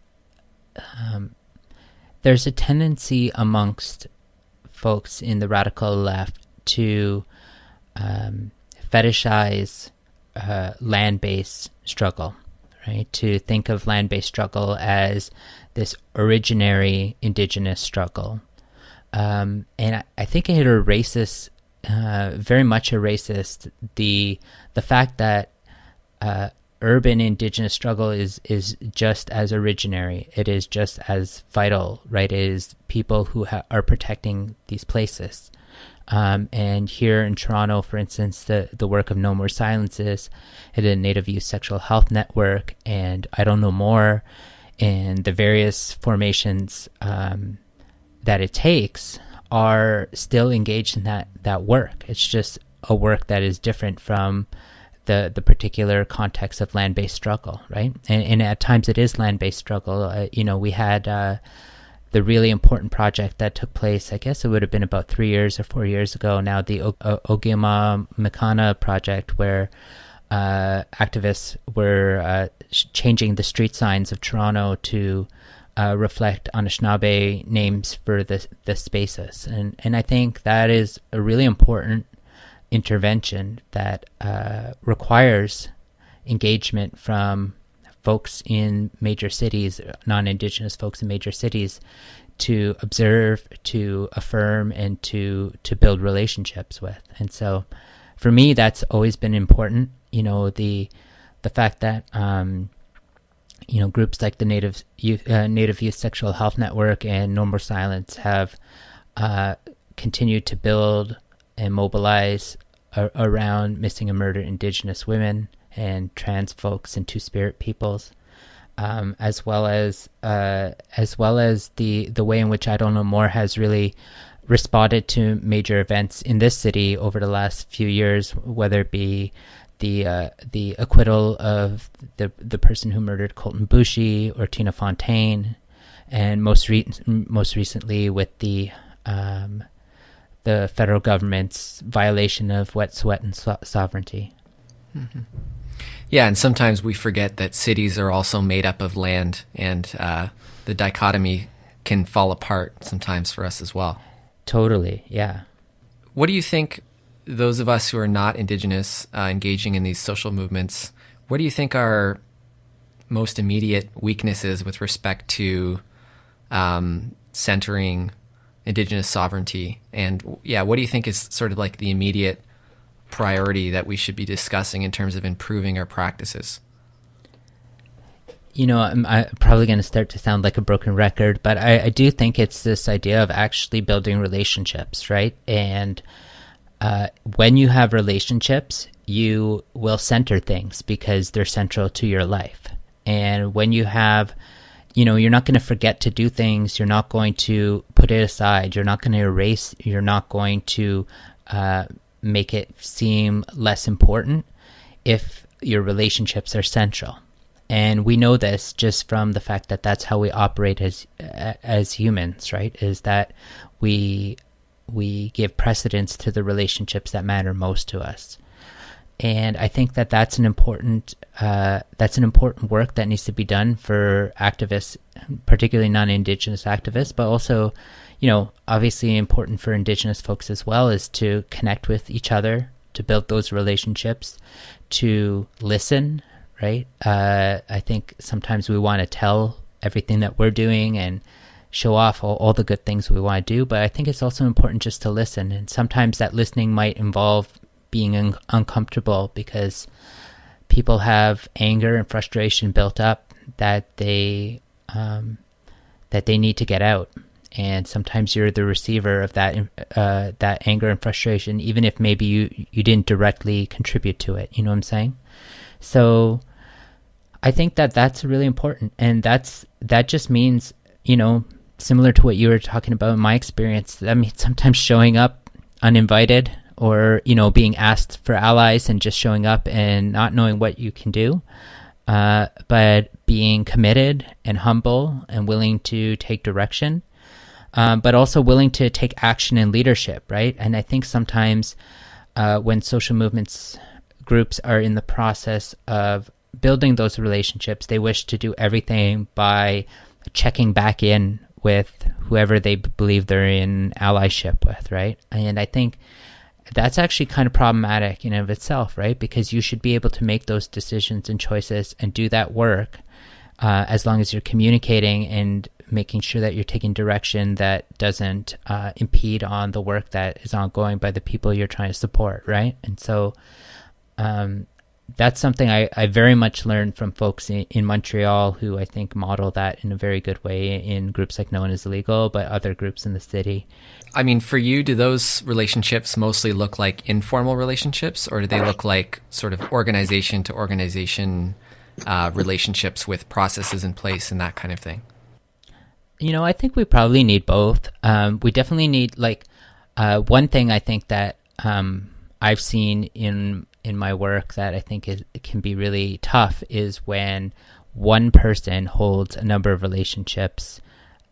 there's a tendency amongst folks in the radical left to fetishize land-based struggle, right? To think of land-based struggle as this originary indigenous struggle. And I think it erases, very much erases the fact that urban indigenous struggle is just as originary. It is just as vital, right? It is people who are protecting these places. And here in Toronto, for instance, the work of No More Silences, the Native Youth Sexual Health Network, and Idle No More, and the various formations that it takes are still engaged in that work. It's just a work that is different from the particular context of land-based struggle, right? And at times it is land-based struggle. We had the really important project that took place, I guess it would have been about 3 years or 4 years ago now, the Ogima Mikana project, where activists were changing the street signs of Toronto to reflect Anishinaabe names for the spaces. And I think that is a really important intervention that requires engagement from folks in major cities, non-Indigenous folks in major cities, to observe, to affirm, and to build relationships with. And so for me, that's always been important. The fact that groups like the Native Youth Sexual Health Network and No More Silence have continued to build and mobilize around missing and murdered Indigenous women and trans folks and Two-Spirit peoples, as well as the way in which Idle No More has really responded to major events in this city over the last few years, whether it be the acquittal of the person who murdered Colton Bushi or Tina Fontaine, and most recently with the federal government's violation of wet, sweat, and sovereignty. Mm-hmm. Yeah, and sometimes we forget that cities are also made up of land, and the dichotomy can fall apart sometimes for us as well. Totally, yeah. What do you think, those of us who are not Indigenous engaging in these social movements, what do you think are most immediate weaknesses with respect to centering Indigenous sovereignty? And yeah, what do you think is sort of like the immediate priority that we should be discussing in terms of improving our practices? You know, I'm probably going to start to sound like a broken record, but I do think it's this idea of actually building relationships, right? And when you have relationships, you will center things because they're central to your life. And when you have, you know, you're not going to forget to do things. You're not going to put it aside. You're not going to erase. You're not going to make it seem less important if your relationships are central. And we know this just from the fact that that's how we operate as humans, right? Is that we give precedence to the relationships that matter most to us. And I think that that's an important work that needs to be done for activists, particularly non-Indigenous activists, but also, you know, obviously important for Indigenous folks as well, is to connect with each other, to build those relationships, to listen, right? I think sometimes we want to tell everything that we're doing and show off all the good things we want to do, but I think it's also important just to listen. And sometimes that listening might involve being uncomfortable because people have anger and frustration built up that they need to get out. And sometimes you're the receiver of that anger and frustration, even if maybe you didn't directly contribute to it. You know what I'm saying? So I think that that's really important. And that just means, you know, similar to what you were talking about in my experience, that means sometimes showing up uninvited, or, you know, being asked for allies and just showing up and not knowing what you can do, but being committed and humble and willing to take direction, but also willing to take action and leadership, right? And I think sometimes when social movements groups are in the process of building those relationships, they wish to do everything by checking back in with whoever they believe they're in allyship with, right? And I think that's actually kind of problematic in and of itself, right? Because you should be able to make those decisions and choices and do that work as long as you're communicating and making sure that you're taking direction that doesn't impede on the work that is ongoing by the people you're trying to support, right? And so that's something I very much learned from folks in Montreal, who I think model that in a very good way in groups like No One Is Illegal, but other groups in the city. I mean, for you, do those relationships mostly look like informal relationships, or do they look like sort of organization to organization relationships with processes in place and that kind of thing? You know, I think we probably need both. We definitely need, like, one thing I think that I've seen in my work that I think it can be really tough is when one person holds a number of relationships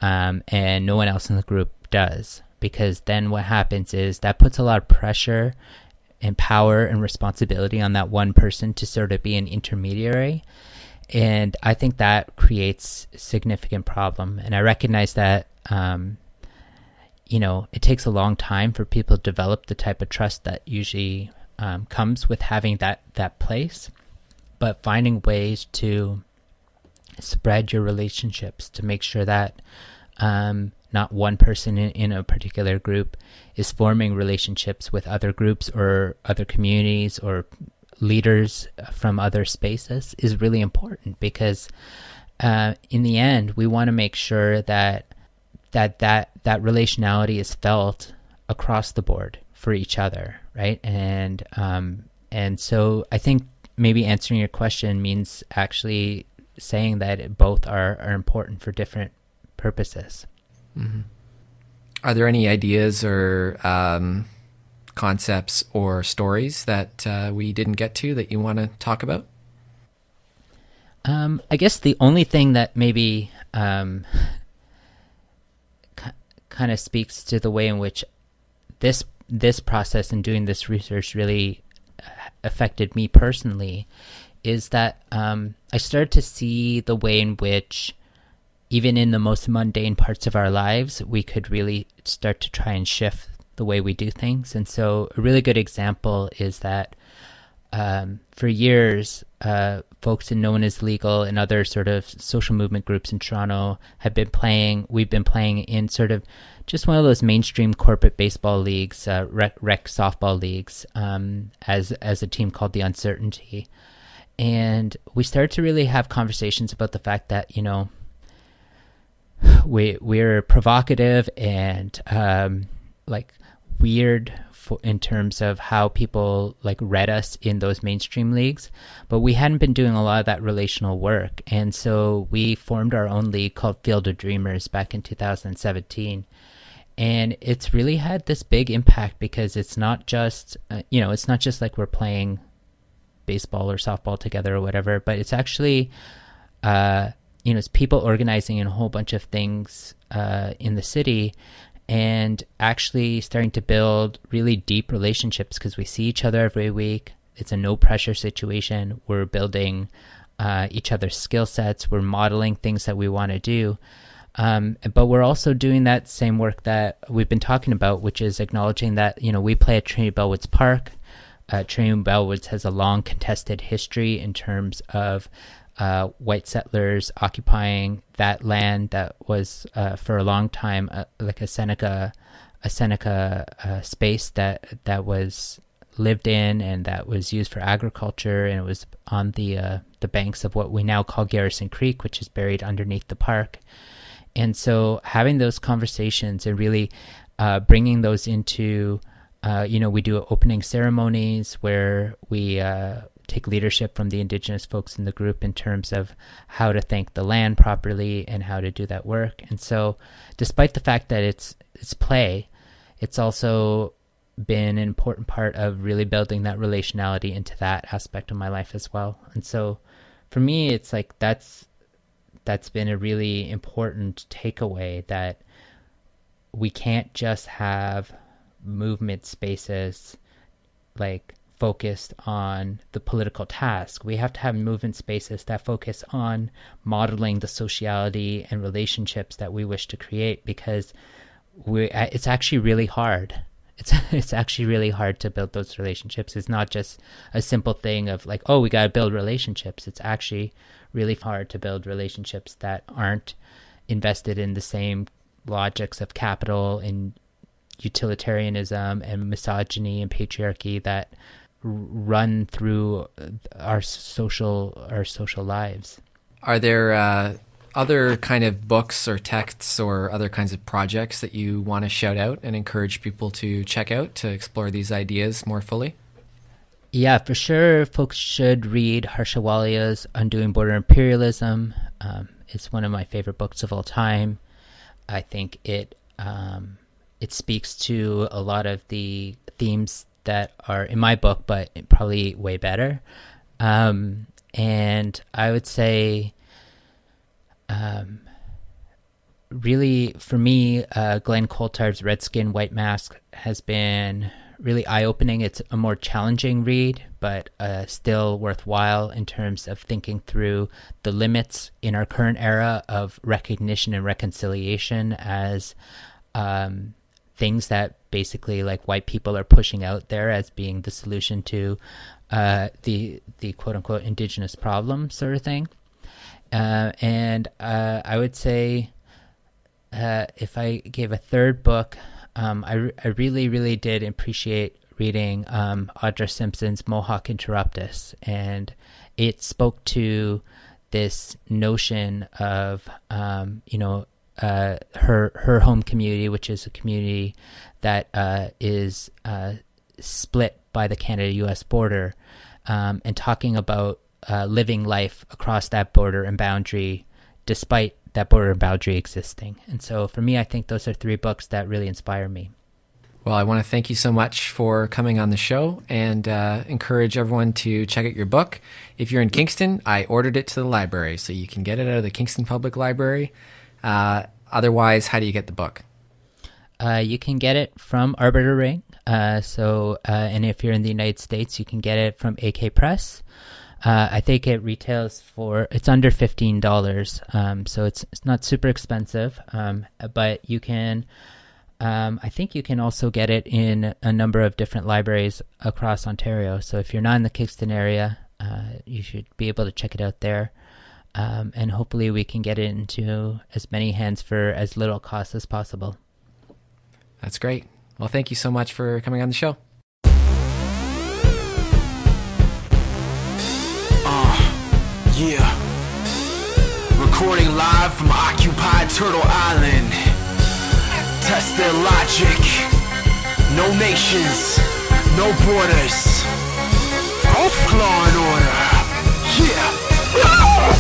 and no one else in the group does. Because then what happens is that puts a lot of pressure and power and responsibility on that one person to sort of be an intermediary. And I think that creates a significant problem. And I recognize that, you know, it takes a long time for people to develop the type of trust that usually comes with having that place. But finding ways to spread your relationships to make sure that not one person in a particular group is forming relationships with other groups or other communities or leaders from other spaces is really important, because in the end we want to make sure that relationality is felt across the board for each other, right? And so I think maybe answering your question means actually saying that both are important for different purposes. Mm-hmm. Are there any ideas or concepts or stories that we didn't get to that you want to talk about? I guess the only thing that maybe kind of speaks to the way in which this process and doing this research really affected me personally is that I started to see the way in which, even in the most mundane parts of our lives, we could really start to try and shift the way we do things. And so a really good example is that for years, folks in Known as Legal and other sort of social movement groups in Toronto we've been playing in sort of just one of those mainstream corporate baseball leagues, rec softball leagues, as a team called the Uncertainty. And we started to really have conversations about the fact that, you know, we're provocative and like weird in terms of how people like read us in those mainstream leagues, but we hadn't been doing a lot of that relational work. And so we formed our own league called Field of Dreamers back in 2017. And it's really had this big impact because it's not just, it's not just like we're playing baseball or softball together or whatever, but it's actually, it's people organizing in a whole bunch of things in the city and actually starting to build really deep relationships because we see each other every week. It's a no pressure situation. We're building each other's skill sets. We're modeling things that we want to do. But we're also doing that same work that we've been talking about, which is acknowledging that, we play at Trinity Bellwoods Park. Trinity Bellwoods has a long contested history in terms of white settlers occupying that land that was for a long time like a Seneca space that was lived in and that was used for agriculture, and it was on the banks of what we now call Garrison Creek, which is buried underneath the park. And so having those conversations and really bringing those into we do opening ceremonies where we take leadership from the Indigenous folks in the group in terms of how to thank the land properly and how to do that work. And so despite the fact that it's play, it's also been an important part of really building that relationality into that aspect of my life as well. And so for me, it's like that's been a really important takeaway, that we can't just have movement spaces like focused on the political task. We have to have movement spaces that focus on modeling the sociality and relationships that we wish to create, because it's actually really hard. It's actually really hard to build those relationships. It's not just a simple thing of like, oh, we got to build relationships. It's actually really hard to build relationships that aren't invested in the same logics of capital and utilitarianism and misogyny and patriarchy that run through our social lives. Are there other kind of books or texts or other kinds of projects that you want to shout out and encourage people to check out to explore these ideas more fully? Yeah, for sure. Folks should read Harsha Walia's Undoing Border Imperialism. It's one of my favorite books of all time. I think it speaks to a lot of the themes that are in my book, but probably way better. And I would say, really, for me, Glenn Coulthard's Redskin White Mask has been really eye-opening. It's a more challenging read, but still worthwhile in terms of thinking through the limits in our current era of recognition and reconciliation as things that basically like white people are pushing out there as being the solution to the quote-unquote indigenous problem sort of thing. And I would say if I gave a third book, I really, really did appreciate reading Audra Simpson's Mohawk Interruptus, and it spoke to this notion of her home community, which is a community that is split by the Canada-U.S. border, and talking about living life across that border and boundary despite that border and boundary existing. And so for me, I think those are three books that really inspire me. Well, I want to thank you so much for coming on the show and encourage everyone to check out your book. If you're in Kingston, I ordered it to the library, so you can get it out of the Kingston Public Library. Otherwise, how do you get the book? You can get it from Arbeiter Ring. And if you're in the United States, you can get it from AK Press. I think it retails it's under $15. So it's not super expensive. But you can, I think you can also get it in a number of different libraries across Ontario. So if you're not in the Kingston area, you should be able to check it out there. And hopefully we can get it into as many hands for as little cost as possible. That's great. Well, thank you so much for coming on the show. Yeah. Recording live from occupied Turtle Island. Test their logic. No nations, no borders. Law and order. Yeah.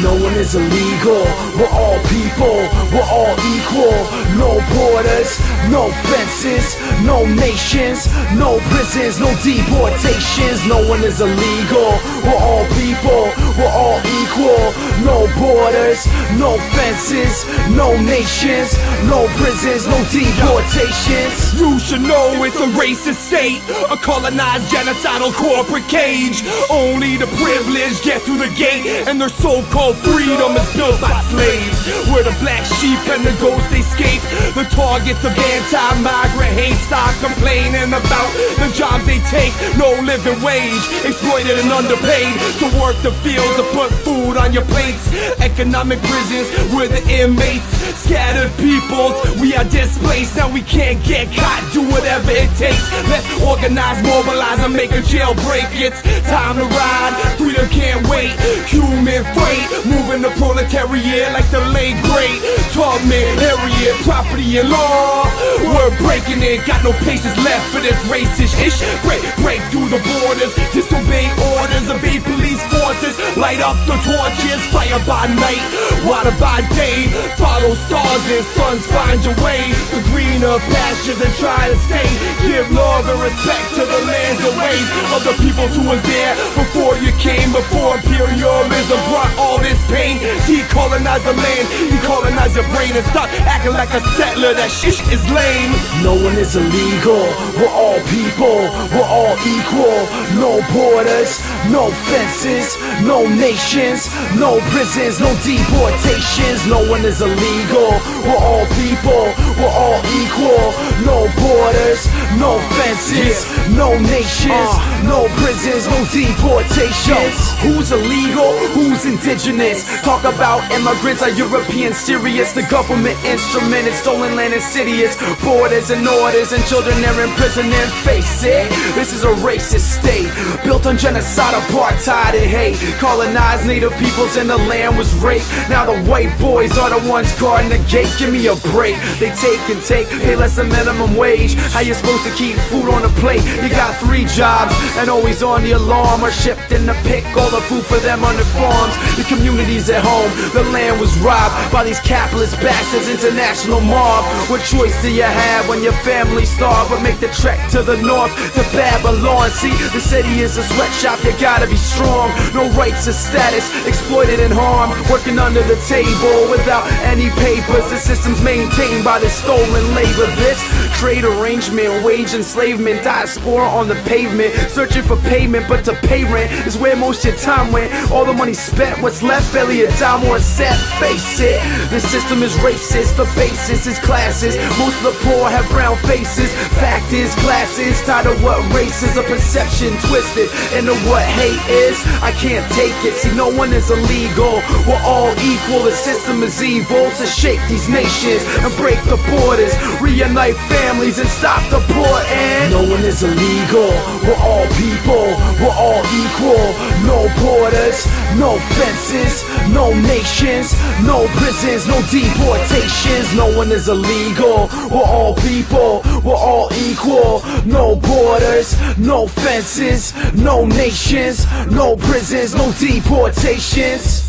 No one is illegal, we're all people, we're all equal. No borders, no fences, no nations, no prisons, no deportations. No one is illegal, we're all people, we're all equal. No borders, no fences, no nations, no prisons, no deportations. You should know it's a racist state, a colonized genocidal corporate cage. Only the privileged get through the gate, and their so-called freedom is built by slaves. We're the black sheep and the ghosts escape, the targets of anti-migrant hate. Stop complaining about the jobs they take. No living wage, exploited and underpaid to work the fields to put food on your plates. Economic prisons where the inmates, scattered peoples, we are displaced. Now we can't get caught, do whatever it takes. Let's organize, mobilize, and make a jailbreak. It's time to ride, freedom can't wait. Human freight, moving the proletariat like the late great Tubman, Harriet, property and law. We're breaking it, got no patience left for this racist ish. Break through the borders, disobey orders, evade police forces, light up the torches, fire by night, water by day. Follow stars and suns, find your way to greener pastures and try to stay. Give love and respect to the lands and ways of the peoples who was there before you came, before imperialism brought all this pain. Decolonize the land, decolonize your brain, and stop acting like a settler. That shit is lame. No one is illegal, we're all people, we're all equal. No borders, no fences, no nations, no prisons, no deportations. No one is illegal, we're all people, we're all equal. No borders, no fences, no nations, no prisons, no deportations. Who's illegal, who's indigenous? Talk about immigrants, are Europeans serious? The government instrument is stolen land, insidious. Borders and orders and children they're imprisoned and face it. This is a racist state, built on genocide, apartheid and hate. Colonized native peoples and the land was raped. Now the white boys are the ones guarding the gate. Give me a break, they take and take, pay less than minimum wage. How you supposed to keep food on the plate? You got 3 jobs and always on the alarm, or shipped in to pick all the food for them on the farms. The communities at home, the land was robbed by these capitalist bastards, international mob. What choice do you have when your family starve? But make the trek to the north, to Babylon. See, the city is a sweatshop, you gotta be strong. No rights or status, exploited and harmed, working under the table without any papers. The system's maintained by the stolen labor. This trade arrangement, wage enslavement, diaspora on the pavement, searching for payment, but to pay rent is where most of your time went. All the money spent, what's left, barely a dime or a cent. Face it, the system is racist, the basis is classes. Most of the poor have brown faces. Fact is, classes tied to what race is, a perception twisted into what hate is. I can't take it, see no one is illegal, we're all equal. The system is evil, so shake these nations and break the borders, reunite families and stop the porting. No one is illegal, we're all people, we're all equal. No borders, no fences, no nations, no prisons, no deportations. No one is illegal, we're all people, we're all equal. No borders, no fences, no nations, no prisons, no deportations.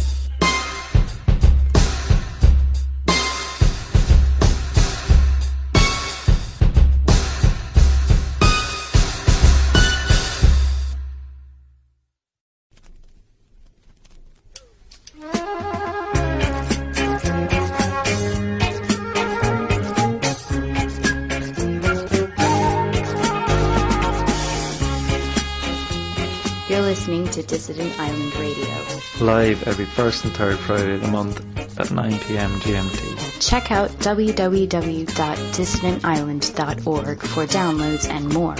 listening to Dissident Island Radio. Live every first and third Friday of the month at 9 p.m. GMT. Check out www.dissidentisland.org for downloads and more.